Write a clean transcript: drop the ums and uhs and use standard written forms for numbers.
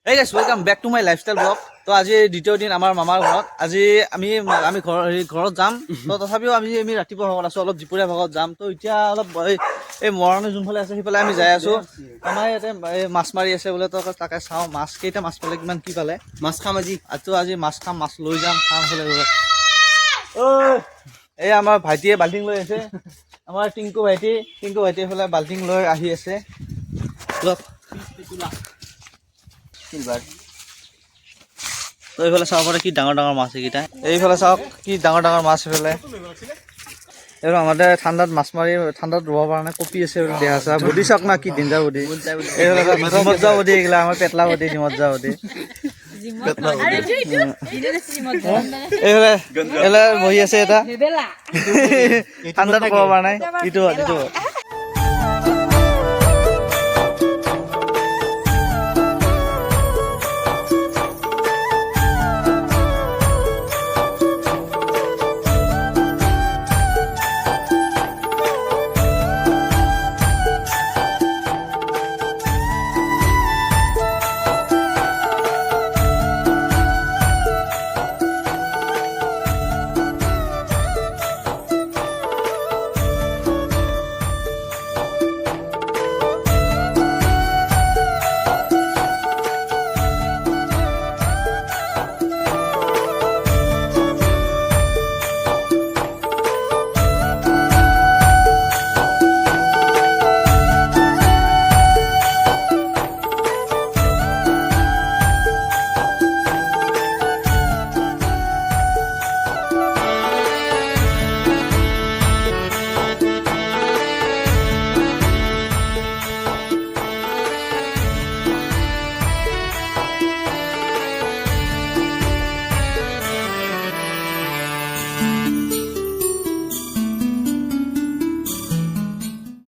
Hey guys, welcome back to my lifestyle vlog. তো আজি দ্বিতীয় দিন আমাৰ মামাৰ ঘৰত। আজি আমি ঘৰত যাম। তো তথাপিও আমি ৰাতিপুৱা ভাগত আছো, অলপ দুপৰীয়া ভাগত যাম। তো এতিয়া অলপ এই মৰণে যোনফালে আছে সেইফালে আমি যাই আছো। আমাৰ ইয়াতে মাছ মাৰি আছে বোলে, তো তাকে চাওঁ মাছ কেইটা মাছ পালে, কিমান কি পালে। মাছ খাম আজি মাছ খাম, মাছ লৈ যাম, খাম হ'লে। এই আমাৰ ভাইটিয়ে বাল্টিং লৈ আছে, আমাৰ টিংকু ভাইটি এইফালে বাল্টিং লৈ আহি আছে। তো এইফালে চাব পাৰে কি ডাঙৰ ডাঙৰ মাছ এইকেইটা। এইফালে চাওক কি ডাঙৰ ডাঙৰ মাছ এইফালে। এইফালে আমাদেৰ ঠাণ্ডাত মাছ মাৰি ঠাণ্ডাত ৰ'ব পৰা নাই, কপি আছে দেহা চা বডি চাওক না, কি ডেঞ্জাৰ বডি। এইফালে ডিমজ্জা বডি, এইগিলা আমাৰ পেটলা বডি, ডিমজ্জা বডি। এইফালে বহি আছে এটা ঠাণ্ডাত ক'ব পৰা নাই। ইটো